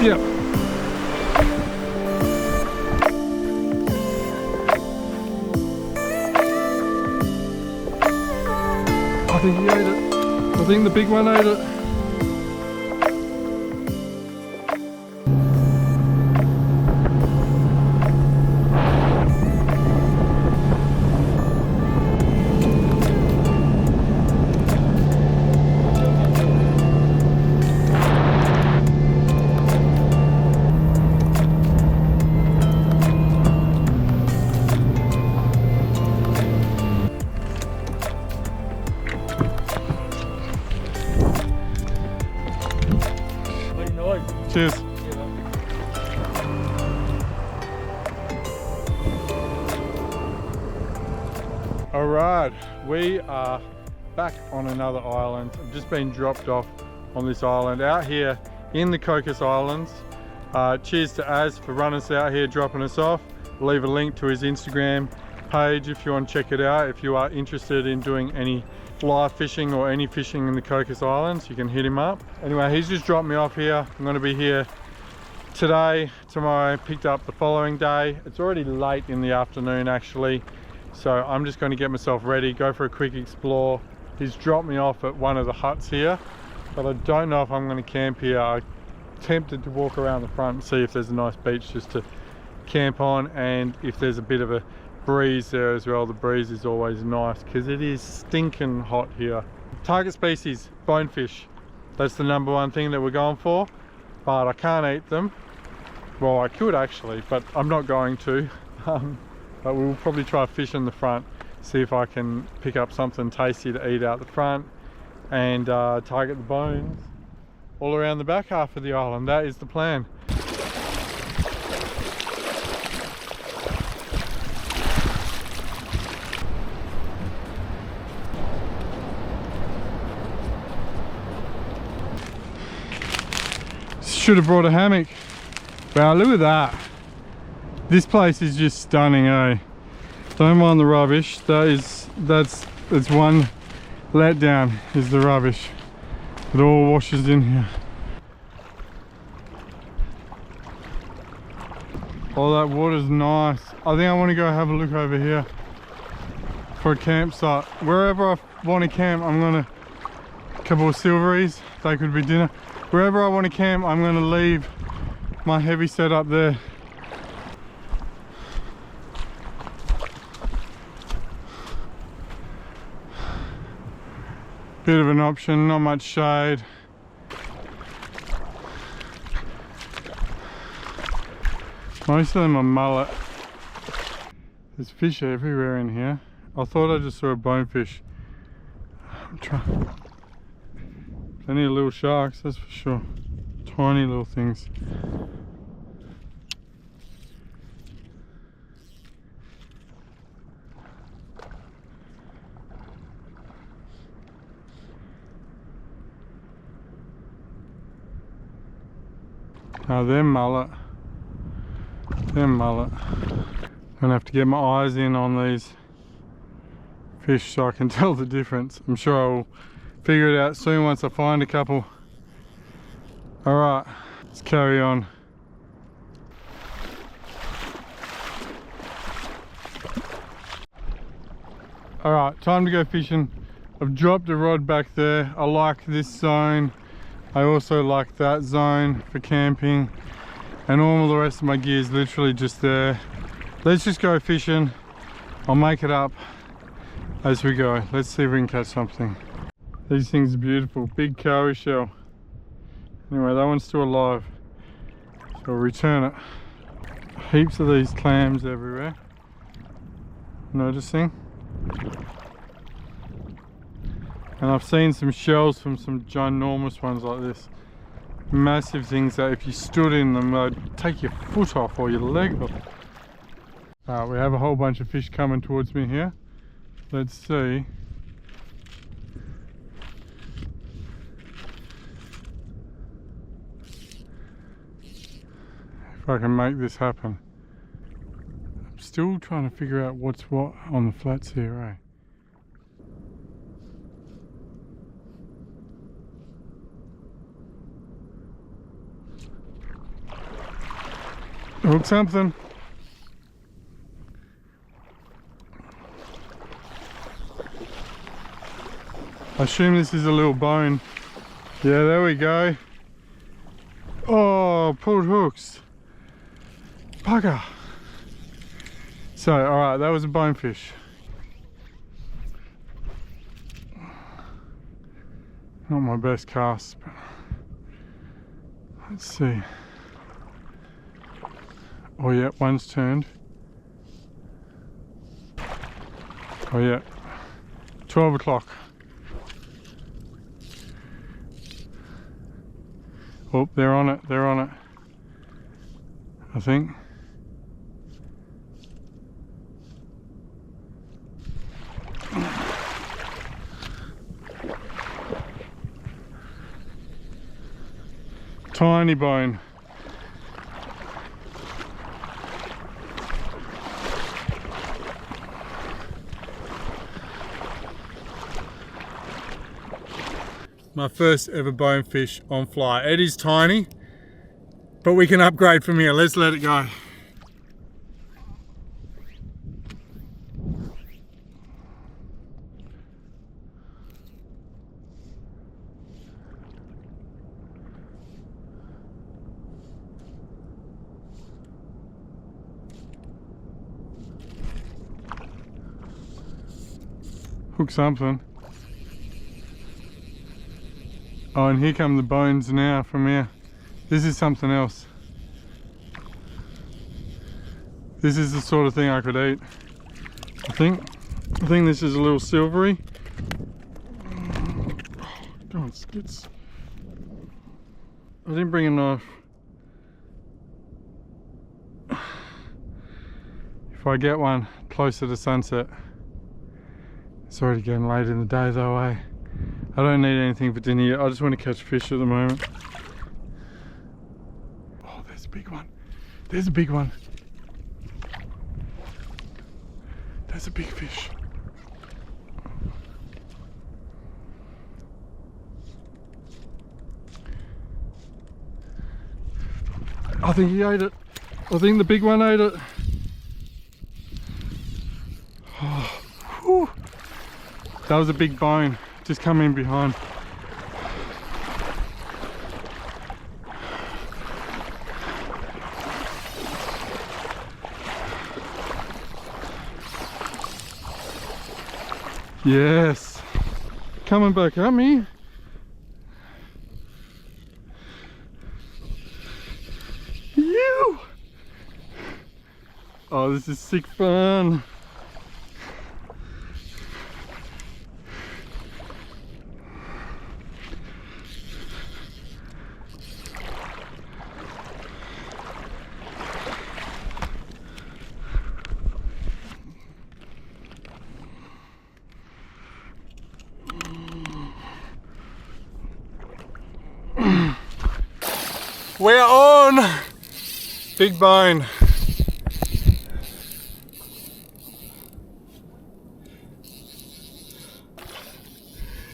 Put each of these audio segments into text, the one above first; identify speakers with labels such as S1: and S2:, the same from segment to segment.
S1: Yep. I think he ate it. I think the big one ate it. Cheers. Alright, we are back on another island. I've just been dropped off on this island out here in the Cocos Islands. Cheers to Az for running us out here, dropping us off. I'll leave a link to his Instagram page if you want to check it out. If you are interested in doing any fly fishing or any fishing in the Cocos Islands, you can hit him up. Anyway, he's just dropped me off here. I'm going to be here today, tomorrow, picked up the following day. It's already late in the afternoon actually, so I'm just going to get myself ready, go for a quick explore. He's dropped me off at one of the huts here, but I don't know if I'm going to camp here. I'm tempted to walk around the front and see if there's a nice beach just to camp on, and if there's a bit of a breeze there as well. The breeze is always nice because it is stinking hot here. Target species, bonefish. That's the #1 thing that we're going for, but I can't eat them. Well, I could actually, but I'm not going to. But we'll probably try fish in the front, see if I can pick up something tasty to eat out the front, and target the bones all around the back half of the island. That is the plan. Should have brought a hammock. Wow, look at that. This place is just stunning, eh? Don't mind the rubbish. That's one letdown, is the rubbish. It all washes in here. Oh, that water's nice. I think I want to go have a look over here for a campsite. Wherever I want to camp, I'm gonna, a couple of silveries, they could be dinner. Wherever I want to camp, I'm going to leave my heavy set up there. Bit of an option, not much shade. Most of them are mullet. There's fish everywhere in here. I thought I just saw a bonefish. I'm trying. Plenty of little sharks, that's for sure. Tiny little things. Now they're mullet. They're mullet. I'm gonna have to get my eyes in on these fish so I can tell the difference. I'm sure I'll figure it out soon once I find a couple. Alright, let's carry on. Alright, time to go fishing. I've dropped a rod back there. I like this zone. I also like that zone for camping. And all the rest of my gear is literally just there. Let's just go fishing. I'll make it up as we go. Let's see if we can catch something. These things are beautiful, big cowrie shell. Anyway, that one's still alive, so I'll return it. Heaps of these clams everywhere. Noticing? And I've seen some shells from some ginormous ones like this. Massive things that if you stood in them, they'd take your foot off or your leg off. We have a whole bunch of fish coming towards me here. Let's see. If I can make this happen. I'm still trying to figure out what's what on the flats here, eh? Hook something. I assume this is a little bone. Yeah, there we go. Oh, pulled hooks. Bugger. So, alright, that was a bonefish. Not my best cast, but let's see. Oh yeah, one's turned. Oh yeah, 12 o'clock. Oh, they're on it, they're on it. I think. Tiny bone. My first ever bonefish on fly. It is tiny, but we can upgrade from here. Let's let it go. Hook something. Oh, and here come the bones now from here. This is something else. This is the sort of thing I could eat. I think this is a little silvery. Oh, God, skits. I didn't bring a knife. If I get one closer to sunset. It's already getting late in the day though, eh? I don't need anything for dinner yet. I just want to catch fish at the moment. Oh, there's a big one. There's a big one. There's a big fish. I think he ate it. I think the big one ate it. Oh, whew. That was a big bone. Just come in behind. Yes. Coming back at me. You. Oh, this is sick fun. We're on! Big bone.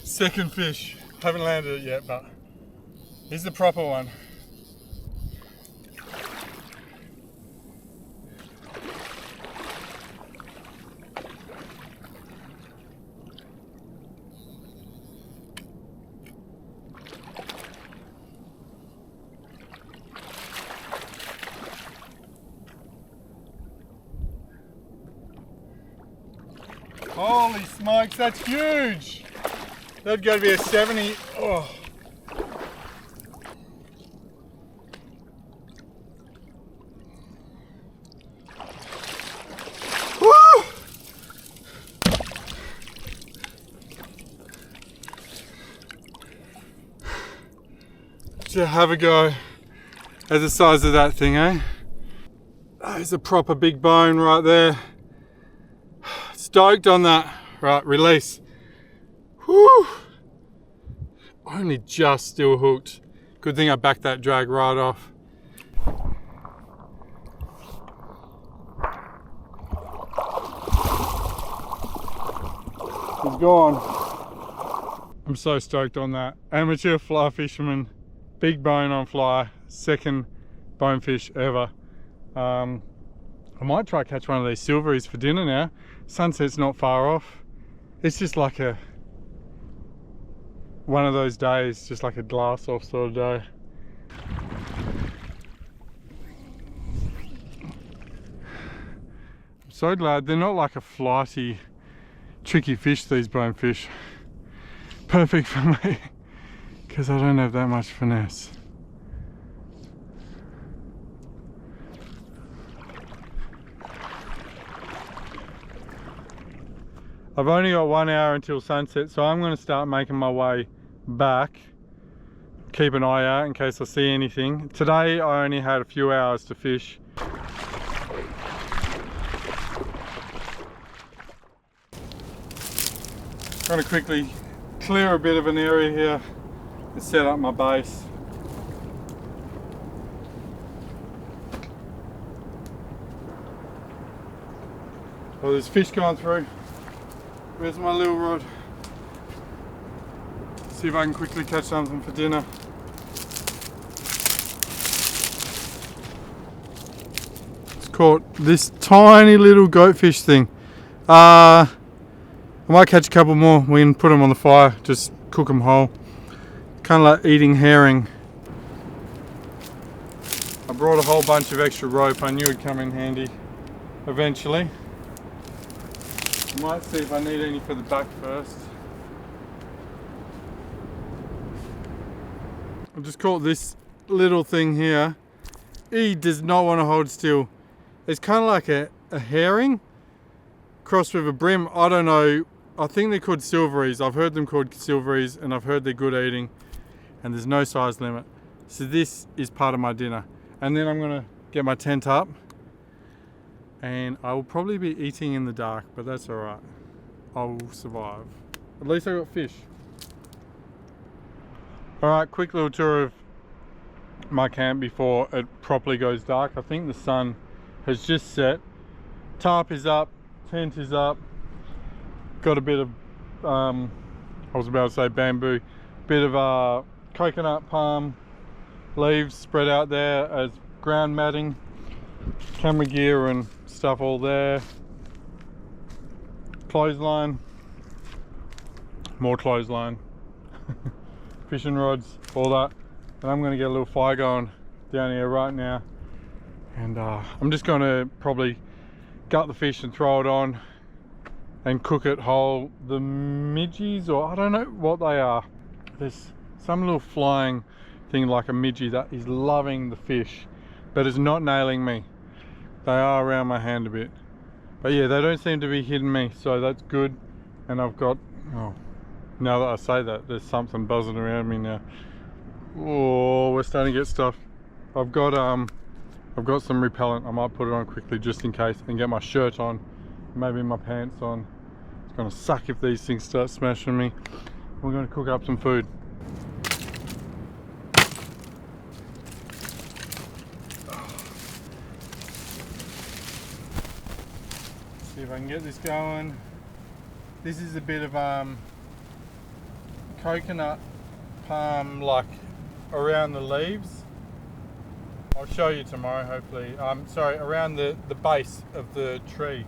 S1: Second fish. Haven't landed it yet, but here's the proper one. Holy smokes, that's huge! That'd go to be a 70. Oh. Woo! To have a go at the size of that thing, eh? There's a proper big bone right there. Stoked on that. Right, release. Whew. Only just still hooked. Good thing I backed that drag right off. He's gone. I'm so stoked on that. Amateur fly fisherman, big bone on fly, second bonefish ever. I might try catch one of these silveries for dinner now. Sunset's not far off. It's just like one of those days, just like a glass off sort of day. I'm so glad they're not like a flighty, tricky fish, these bonefish. Perfect for me, because I don't have that much finesse. I've only got 1 hour until sunset, so I'm going to start making my way back. Keep an eye out in case I see anything. Today I only had a few hours to fish. I'm going to quickly clear a bit of an area here and set up my base. Oh, there's fish going through. Where's my little rod? See if I can quickly catch something for dinner. It's caught this tiny little goatfish thing. I might catch a couple more. We can put them on the fire, just cook them whole. Kind of like eating herring. I brought a whole bunch of extra rope. I knew it'd come in handy eventually. Might see if I need any for the back first. I just caught this little thing here. He does not want to hold still. It's kind of like a herring crossed with a brim. I don't know. I think they're called silveries. I've heard them called silveries, and I've heard they're good eating, and there's no size limit. So this is part of my dinner. And then I'm gonna get my tent up, and I will probably be eating in the dark, but that's all right. I will survive. At least I got fish. All right, quick little tour of my camp before it properly goes dark. I think the sun has just set. Tarp is up, tent is up. Got a bit of, I was about to say bamboo, bit of coconut palm leaves spread out there as ground matting. Camera gear and stuff all there. Clothesline, more clothesline. Fishing rods, all that. And I'm gonna get a little fire going down here right now. And I'm just gonna probably gut the fish and throw it on and cook it whole. The midgies, or I don't know what they are. There's some little flying thing like a midgie that is loving the fish, but it's not nailing me. They are around my hand a bit. But yeah, they don't seem to be hitting me, so that's good. And I've got, oh, now that I say that, there's something buzzing around me now. Oh, we're starting to get stuff. I've got some repellent. I might put it on quickly just in case, and get my shirt on, maybe my pants on. It's gonna suck if these things start smashing me. We're gonna cook up some food. See if I can get this going. This is a bit of coconut palm, like around the leaves. I'll show you tomorrow, hopefully. Sorry, around the base of the tree.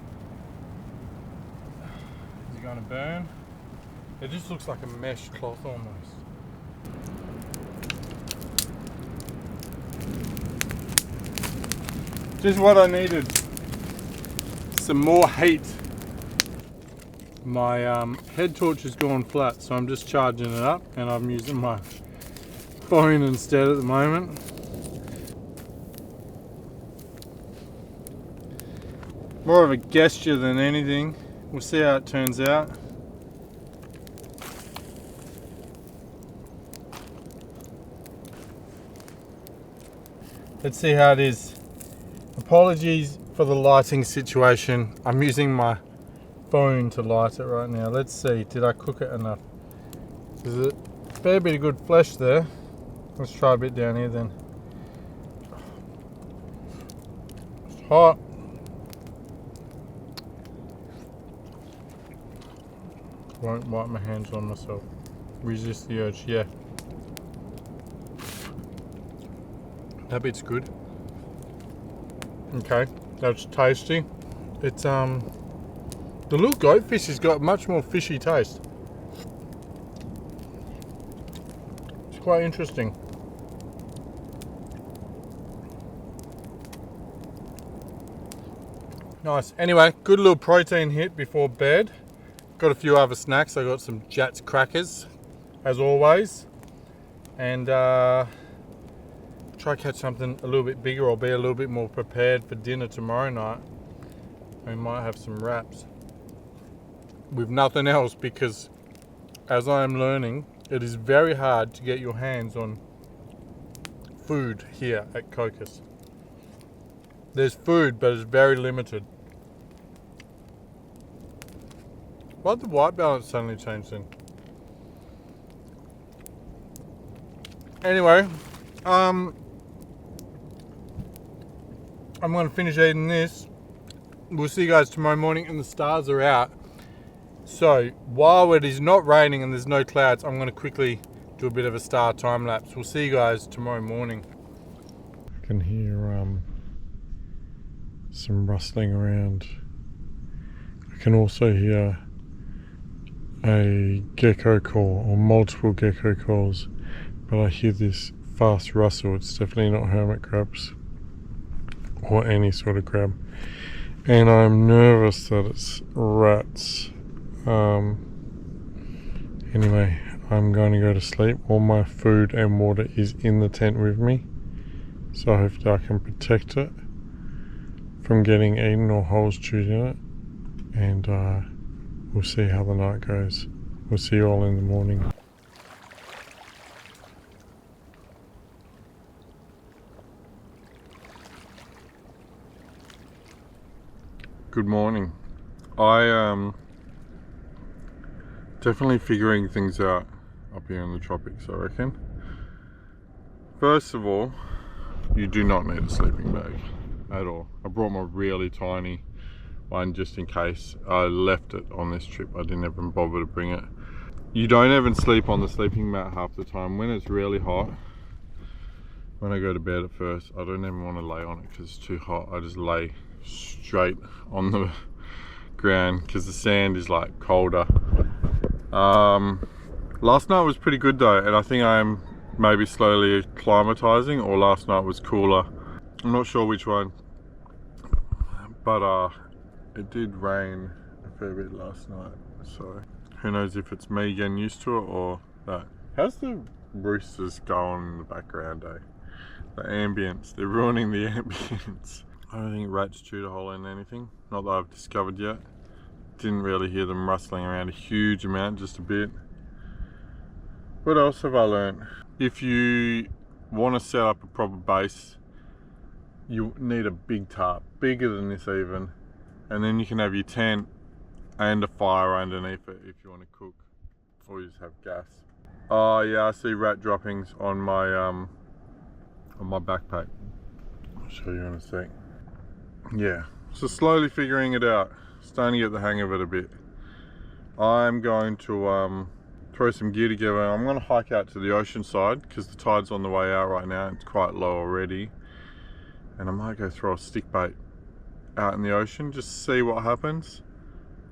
S1: Is it going to burn? It just looks like a mesh cloth almost. Just what I needed. Some more heat. My head torch has gone flat, so I'm just charging it up, and I'm using my phone instead at the moment. More of a gesture than anything. We'll see how it turns out. Let's see how it is. Apologies for the lighting situation. I'm using my phone to light it right now. Let's see, did I cook it enough? There's a fair bit of good flesh there. Let's try a bit down here then. It's hot. Won't wipe my hands on myself. Resist the urge, yeah. That bit's good. Okay, that's tasty. It's the little goatfish has got much more fishy taste. It's quite interesting. Nice. Anyway, good little protein hit before bed. Got a few other snacks. I got some Jats crackers, as always, and try catch something a little bit bigger or be a little bit more prepared for dinner tomorrow night. We might have some wraps with nothing else, because as I am learning, it is very hard to get your hands on food here at Cocos. There's food, but it's very limited. Why'd the white balance suddenly change then? Anyway, I'm going to finish eating this. We'll see you guys tomorrow morning, and the stars are out. So while it is not raining and there's no clouds, I'm going to quickly do a bit of a star time lapse. We'll see you guys tomorrow morning. I can hear some rustling around. I can also hear a gecko call, or multiple gecko calls, but I hear this fast rustle. It's definitely not hermit crabs or any sort of crab, and I'm nervous that it's rats. Anyway, I'm going to go to sleep. All my food and water is in the tent with me, so hopefully I can protect it from getting eaten or holes chewed in it, and we'll see how the night goes. We'll see you all in the morning. Good morning. I am definitely figuring things out up here in the tropics, I reckon. First of all, you do not need a sleeping bag at all. I brought my really tiny one just in case. I left it on this trip. I didn't even bother to bring it. You don't even sleep on the sleeping mat half the time. When it's really hot, when I go to bed at first, I don't even want to lay on it because it's too hot. I just lay straight on the ground because the sand is like colder. Last night was pretty good though, and I think I am maybe slowly acclimatizing, or last night was cooler. I'm not sure which one, but it did rain a fair bit last night, so who knows if it's me getting used to it or that. How's the roosters going in the background, eh? The ambience, they're ruining the ambience. I don't think rats chewed a hole in anything, not that I've discovered yet. Didn't really hear them rustling around a huge amount, just a bit. What else have I learned? If you want to set up a proper base, you need a big tarp, bigger than this even, and then you can have your tent and a fire underneath it if you want to cook, or you just have gas. Oh yeah, I see rat droppings on my backpack. I'll show you in a sec. Yeah, so slowly figuring it out, starting to get the hang of it a bit. I'm going to throw some gear together. I'm going to hike out to the ocean side because the tide's on the way out right now. It's quite low already, and I might go throw a stick bait out in the ocean, just see what happens,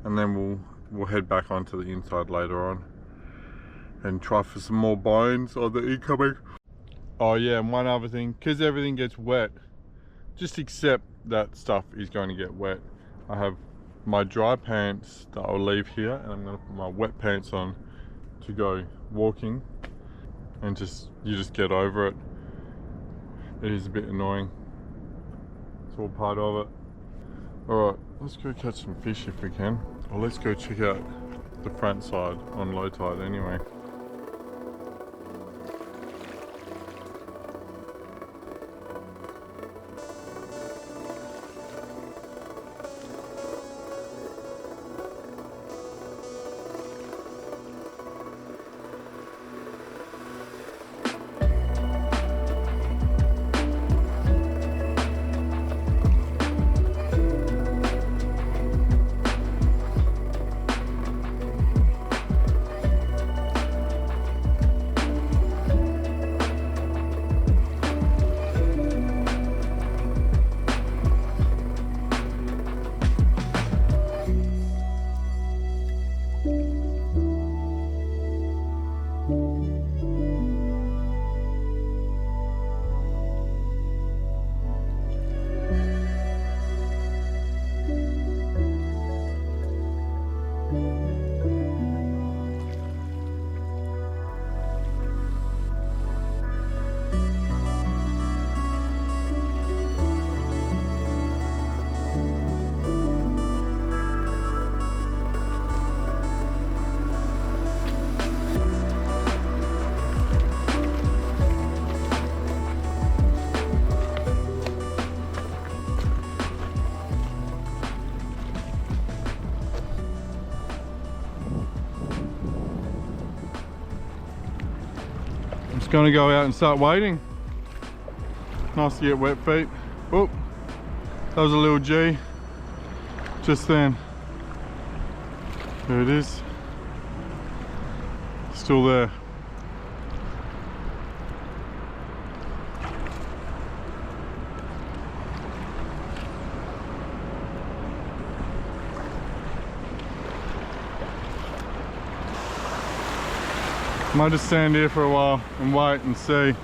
S1: and then we'll head back onto the inside later on and try for some more bones on the incoming. Oh yeah, and one other thing, because everything gets wet, just accept that stuff is going to get wet. I have my dry pants that I'll leave here, and I'm going to put my wet pants on to go walking, and you just get over it. It is a bit annoying. It's all part of it. Alright, let's go catch some fish if we can, or let's go check out the front side on low tide anyway. Gonna go out and start wading. Nice to get wet feet. Oh, that was a little G just then. There it is. Still there. Might just stand here for a while and wait and see.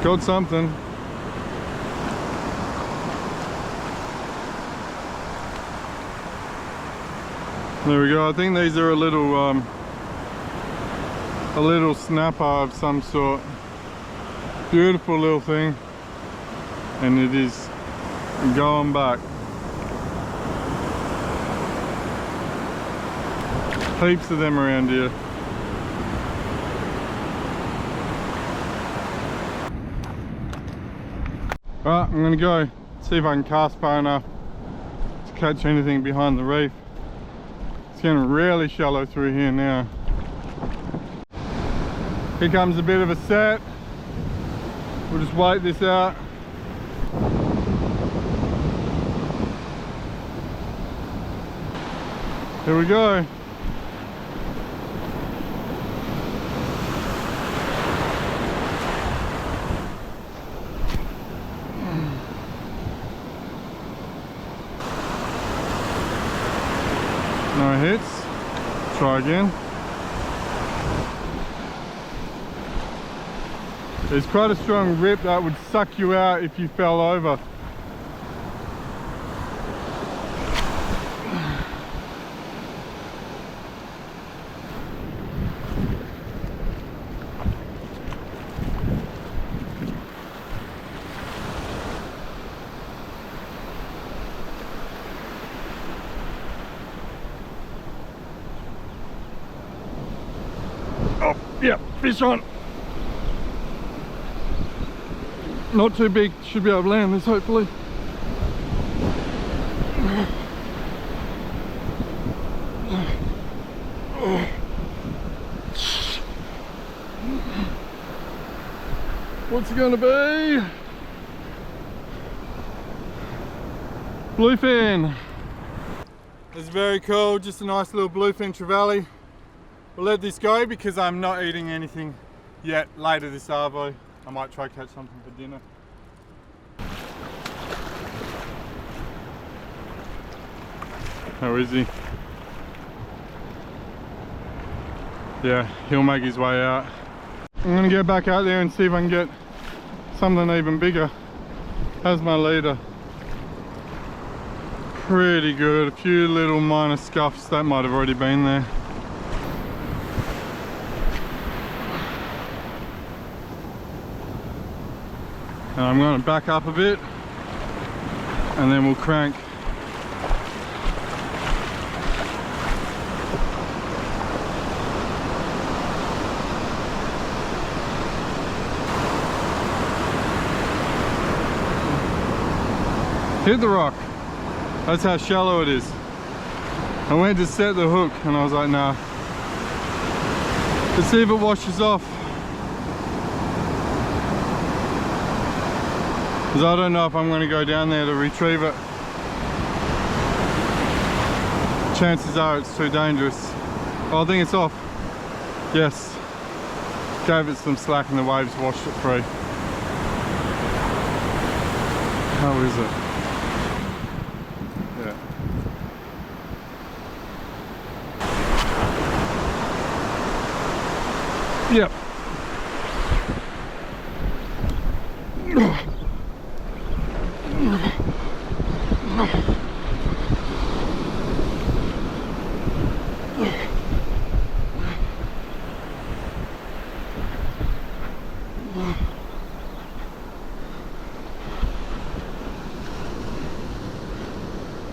S1: Got something. There we go. I think these are a little snapper of some sort. Beautiful little thing, and it is going back. Heaps of them around here. Right, I'm gonna go see if I can cast far enough to catch anything behind the reef. It's getting really shallow through here now. Here comes a bit of a set. We'll just wait this out. Here we go. No hits. Try again. There's quite a strong rip that would suck you out if you fell over. Oh, yeah, fish on. Not too big, should be able to land this hopefully. What's it gonna be? Bluefin. It's very cool, just a nice little bluefin trevally. We'll let this go because I'm not eating anything yet later this arvo. I might try catch something for dinner. How is he? Yeah, he'll make his way out. I'm gonna get back out there and see if I can get something even bigger as my leader. Pretty good. A few little minor scuffs that might have already been there. And I'm going to back up a bit and then we'll crank. Hit the rock. That's how shallow it is. I went to set the hook and I was like, nah. Let's see if it washes off. Because I don't know if I'm going to go down there to retrieve it. Chances are it's too dangerous. Oh, I think it's off. Yes. Gave it some slack and the waves washed it free. How is it? Yeah. Yep.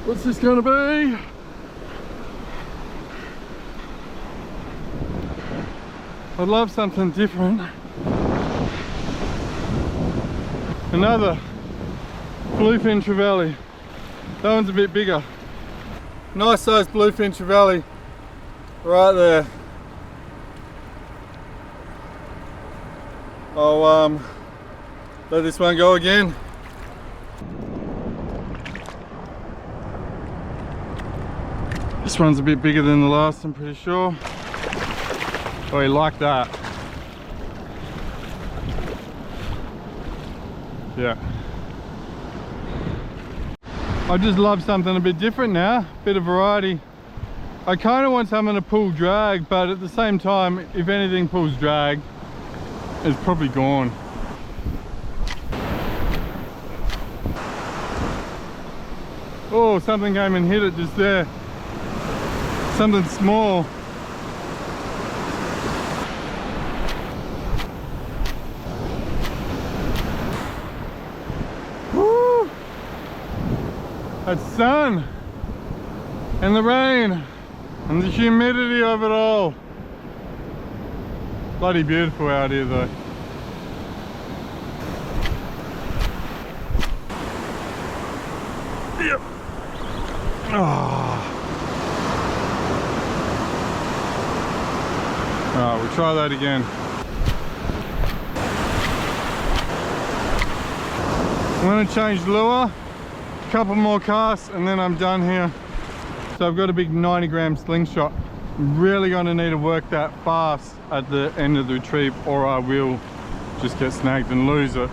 S1: What's this gonna be? I'd love something different. Another bluefin trevally. That one's a bit bigger. Nice sized bluefin trevally right there. I'll let this one go again. This one's a bit bigger than the last, I'm pretty sure. Oh, you like that? Yeah. I just love something a bit different now, bit of variety. I kind of want something to pull drag, but at the same time, if anything pulls drag, it's probably gone. Oh, something came and hit it just there. Something small. Woo! That sun and the rain and the humidity of it all. Bloody beautiful out here though. Yep. Oh. Alright, we'll try that again. I'm going to change lure, a couple more casts, and then I'm done here. So I've got a big 90 gram slingshot. I'm really going to need to work that fast at the end of the retrieve, or I will just get snagged and lose it.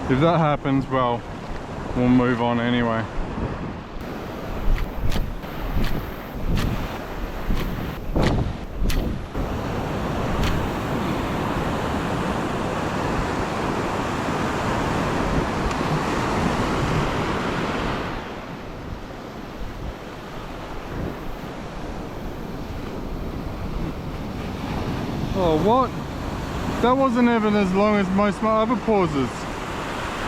S1: If that happens, well, we'll move on anyway. Oh, what? That wasn't even as long as most of my other pauses.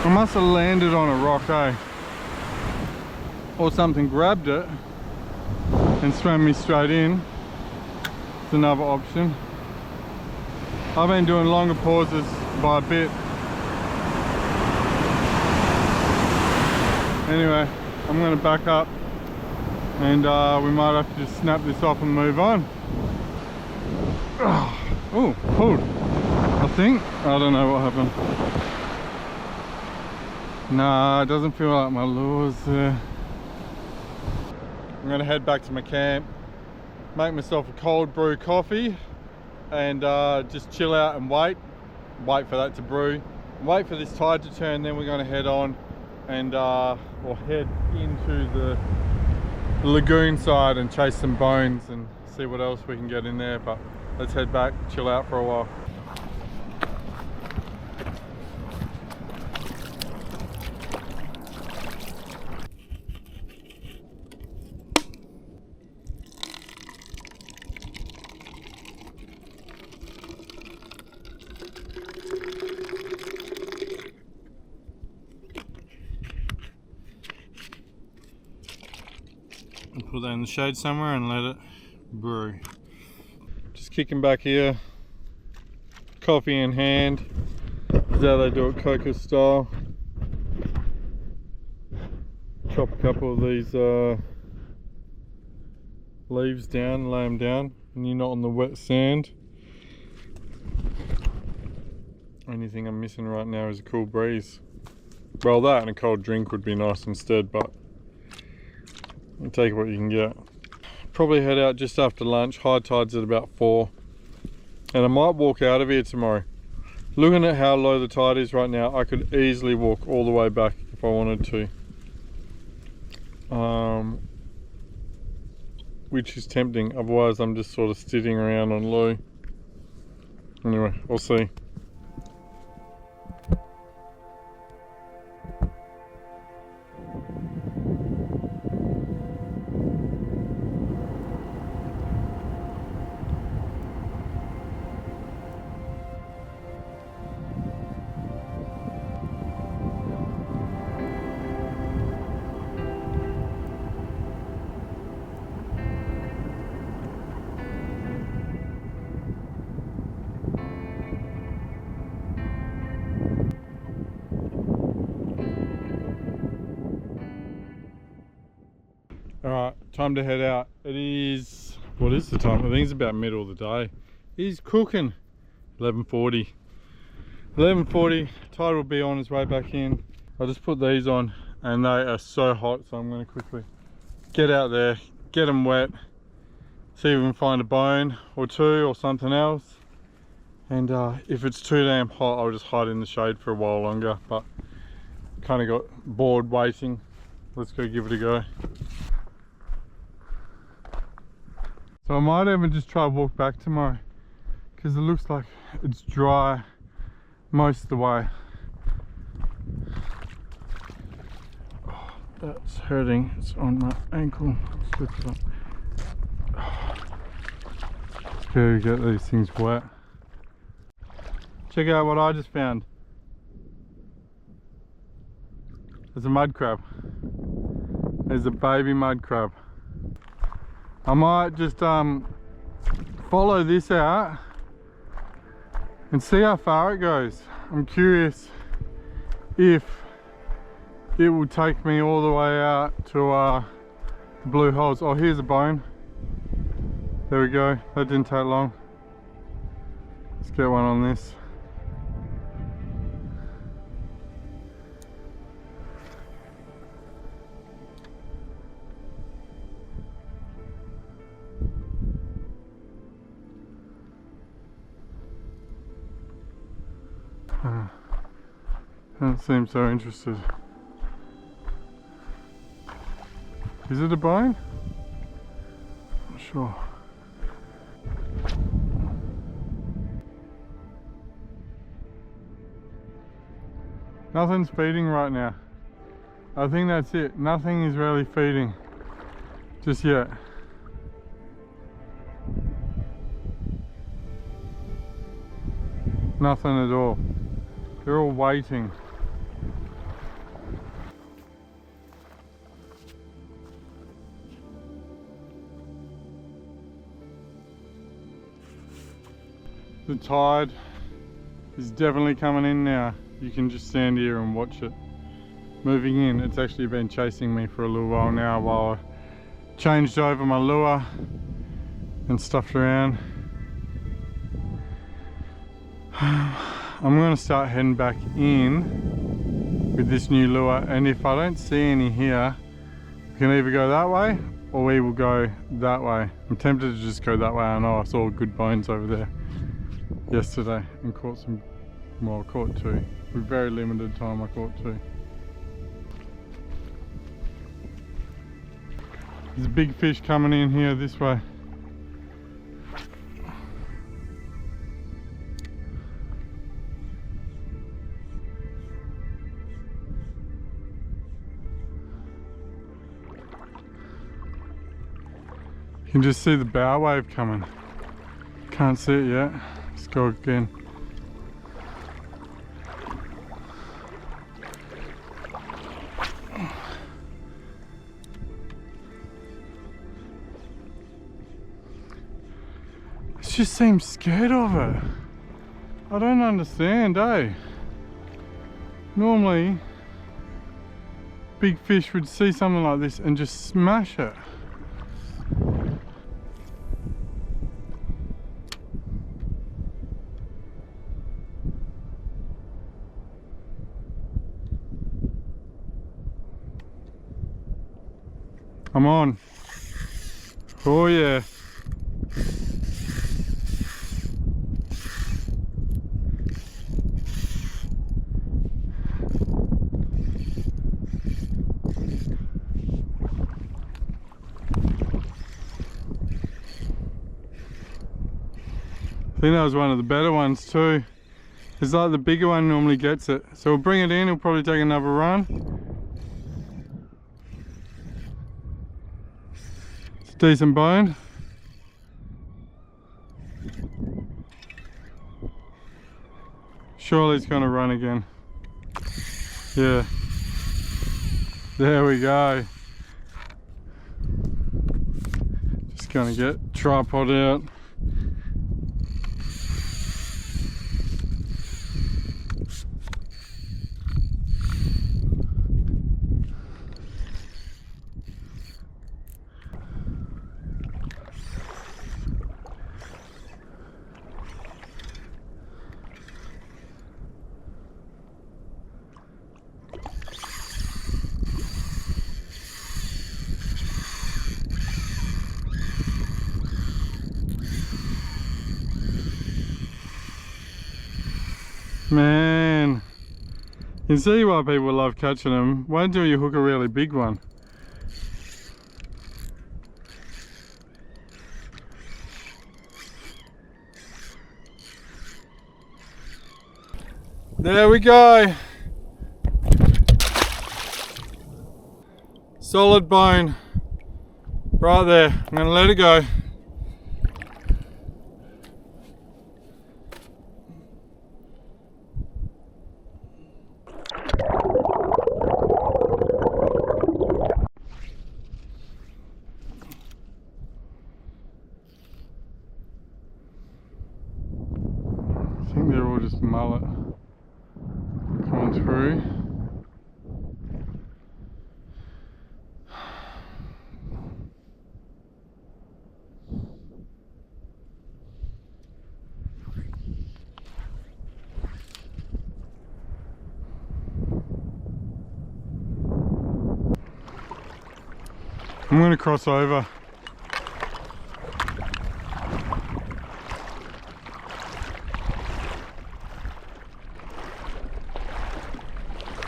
S1: I must have landed on a rock, eh? Or something grabbed it and swam me straight in. It's another option. I've been doing longer pauses by a bit. Anyway, I'm going to back up and we might have to just snap this off and move on. Oh, pulled. I think. I don't know what happened. Nah, it doesn't feel like my lure's there. I'm gonna head back to my camp, make myself a cold brew coffee, and just chill out and wait for that to brew. Wait for this tide to turn, then we're gonna head on and we'll head into the lagoon side and chase some bones and see what else we can get in there. But let's head back, chill out for a while. And put that in the shade somewhere and let it brew. Just kicking back here, coffee in hand. This is how they do it coca style. Chop a couple of these leaves down, lay them down, and you're not on the wet sand. Only thing I'm missing right now is a cool breeze. Well, that and a cold drink would be nice instead, but you take what you can get. Probably head out just after lunch. High tide's at about 4, and I might walk out of here tomorrow. Looking at how low the tide is right now, I could easily walk all the way back if I wanted to, which is tempting. Otherwise I'm just sort of sitting around on low. Anyway, we'll see. time to head out. It is, what is the time? I think it's about middle of the day. It is cooking. 11:40. 11:40, tide will be on its way back in. I just put these on and they are so hot, so I'm going to quickly get out there, get them wet, see if we can find a bone or two or something else. And if it's too damn hot, I'll just hide in the shade for a while longer, but kind of got bored waiting. Let's go give it a go. So I might even just try to walk back tomorrow, because it looks like it's dry most of the way. Oh, that's hurting. It's on my ankle. Let's lift it up. Oh, scary to get these things wet. Check out what I just found. There's a mud crab. There's a baby mud crab. I might just follow this out and see how far it goes. I'm curious if it will take me all the way out to the blue holes. Oh, here's a bone. There we go. That didn't take long. Let's get one on this. Don't seem so interested. Is it a bone? Not sure. Nothing's feeding right now. I think that's it. Nothing is really feeding just yet. Nothing at all. They're all waiting. The tide is definitely coming in now. You can just stand here and watch it moving in. It's actually been chasing me for a little while now while I changed over my lure and stuffed around. I'm going to start heading back in with this new lure, and if I don't see any here, we can either go that way or we will go that way. I'm tempted to just go that way. I know I saw good bones over there yesterday and caught some, well, I caught two. With very limited time I caught two. There's a big fish coming in here this way. You can just see the bow wave coming. Can't see it yet. Let's go again. It just seems scared of it. I don't understand, eh? Normally, big fish would see something like this and just smash it. Come on. Oh yeah. I think that was one of the better ones too. It's like the bigger one normally gets it. So we'll bring it in, he'll probably take another run. Decent bone. Surely it's gonna run again. Yeah. There we go. Just gonna get tripod out. Man, you can see why people love catching them. Wait until you hook a really big one. There we go. Solid bone. Right there. I'm going to let it go. I think they're all just mullet coming through. I'm going to cross over.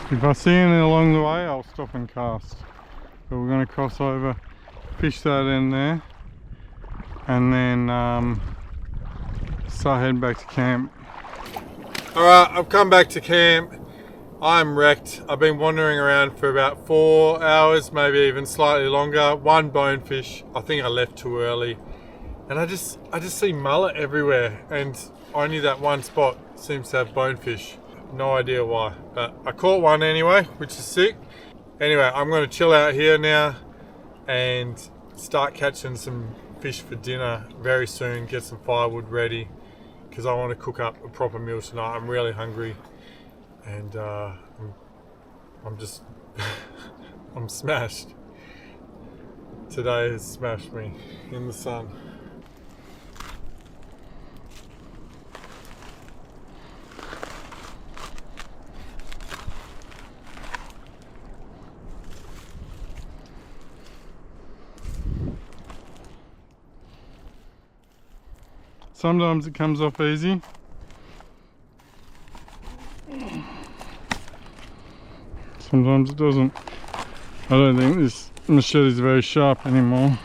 S1: If I see anything along the way, I'll stop and cast. But we're going to cross over, fish that in there, and then start heading back to camp. Alright, I've come back to camp. I'm wrecked. I've been wandering around for about 4 hours, maybe even slightly longer. One bonefish. I think I left too early. And I just see mullet everywhere, and only that one spot seems to have bonefish. No idea why, but I caught one anyway, which is sick. Anyway, I'm going to chill out here now and start catching some fish for dinner very soon. Get some firewood ready because I want to cook up a proper meal tonight. I'm really hungry. And I'm just, I'm smashed. Today has smashed me in the sun. Sometimes it comes off easy. Sometimes it doesn't. I don't think this machete is very sharp anymore.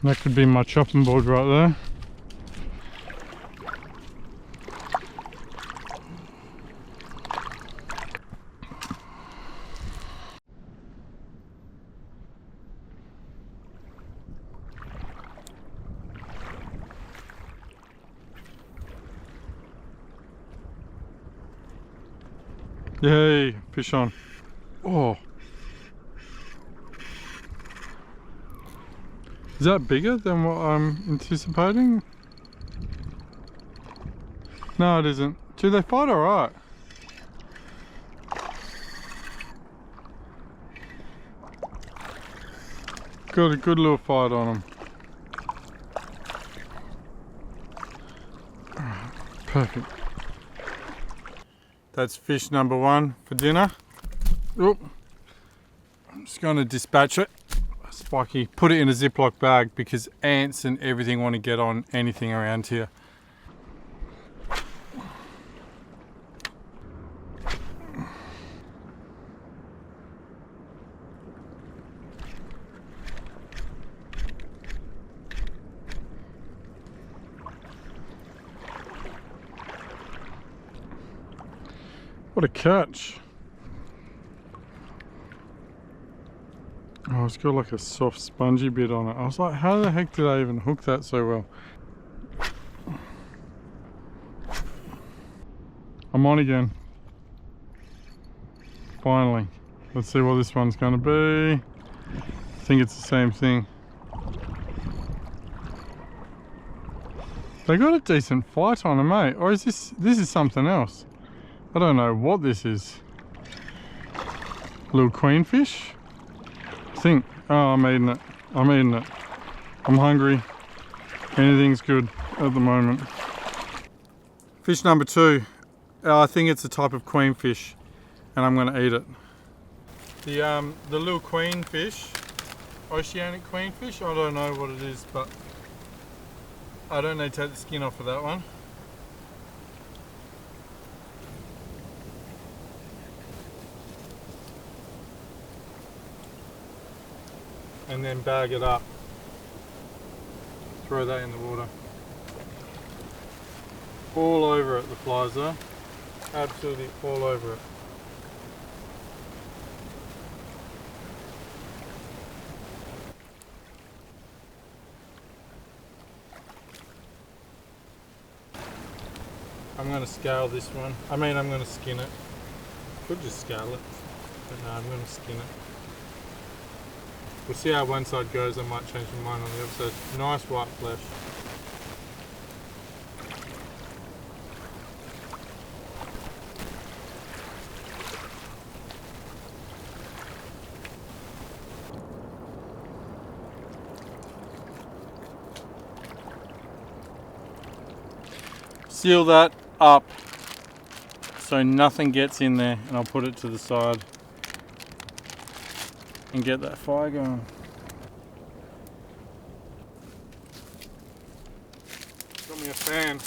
S1: That could be my chopping board right there. Yay, fish on. Oh. Is that bigger than what I'm anticipating? No, it isn't. Do they fight alright? Got a good little fight on them. Perfect. That's fish number one for dinner. Oop. I'm just going to dispatch it. Spiky. Put it in a Ziploc bag because ants and everything want to get on anything around here. What a catch. Oh, it's got like a soft spongy bit on it. I was like, how the heck did I even hook that so well? I'm on again. Finally. Let's see what this one's going to be. I think it's the same thing. They got a decent fight on them, mate. Or is this is something else? I don't know what this is. Little queenfish? I think. Oh, I'm eating it. I'm eating it. I'm hungry. Anything's good at the moment. Fish number two. I think it's a type of queenfish, and I'm going to eat it. The little queenfish, oceanic queenfish, I don't know what it is, but I don't need to take the skin off of that one. And then bag it up. Throw that in the water. All over it, the flies are. Absolutely all over it. I'm going to scale this one. I'm going to skin it. Could just scale it, but no, I'm going to skin it. We'll see how one side goes. I might change my mind on the other side. Nice white flesh. Seal that up so nothing gets in there, and I'll put it to the side and get that fire going. Got me a fan.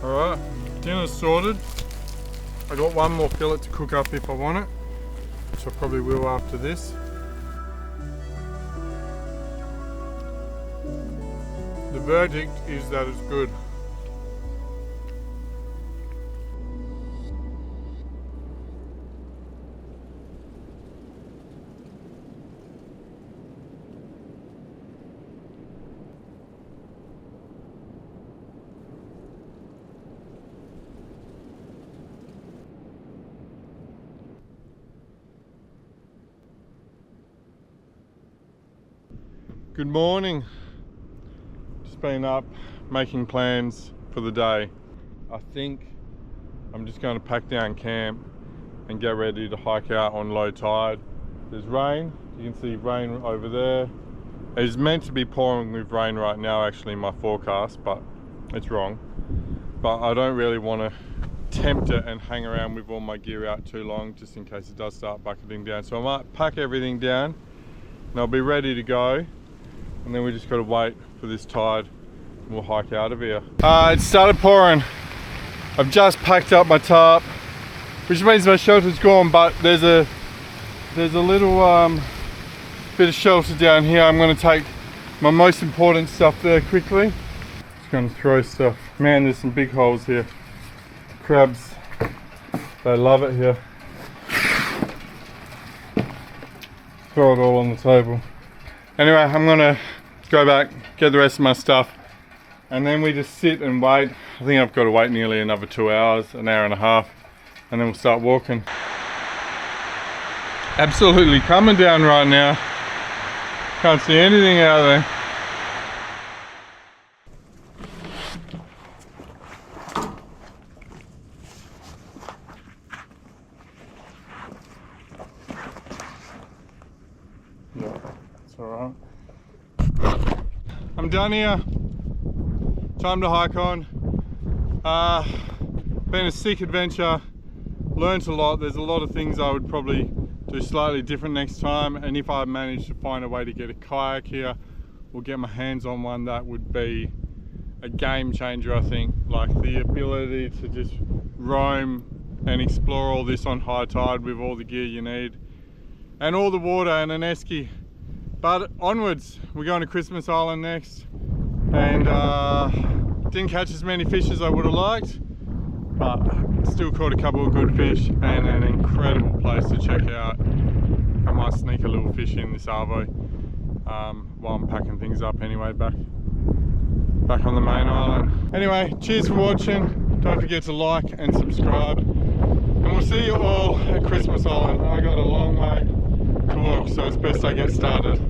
S1: Alright, dinner's sorted. I got one more fillet to cook up if I want it, which I probably will after this. The verdict is that it's good. Good morning. Just been up making plans for the day. I think I'm just going to pack down camp and get ready to hike out on low tide. There's rain. You can see rain over there. It's meant to be pouring with rain right now actually in my forecast, but it's wrong. But I don't really want to tempt it and hang around with all my gear out too long just in case it does start bucketing down. So I might pack everything down and I'll be ready to go. And then we just got to wait for this tide and we'll hike out of here. It started pouring. I've just packed up my tarp, which means my shelter's gone, but there's a little bit of shelter down here. I'm going to take my most important stuff there quickly. Just going to throw stuff. Man, there's some big holes here. Crabs, they love it here. Throw it all on the table. Anyway, I'm gonna go back, get the rest of my stuff, and then we just sit and wait. I think I've got to wait nearly another 2 hours, an hour and a half, and then we'll start walking. Absolutely coming down right now. Can't see anything out there. Yeah, it's alright. I'm done here. Time to hike on. Been a sick adventure. Learned a lot. There's a lot of things I would probably do slightly different next time, and if I manage to find a way to get a kayak here or get my hands on one, that would be a game changer, I think. Like the ability to just roam and explore all this on high tide with all the gear you need and all the water and an esky. But onwards, we're going to Christmas Island next, and didn't catch as many fish as I would have liked, but still caught a couple of good fish and an incredible place to check out. I might sneak a little fish in this arvo while I'm packing things up anyway, back on the main island. Anyway, cheers for watching. Don't forget to like and subscribe, and we'll see you all at Christmas Island. I got a long way to walk, so it's best I get started.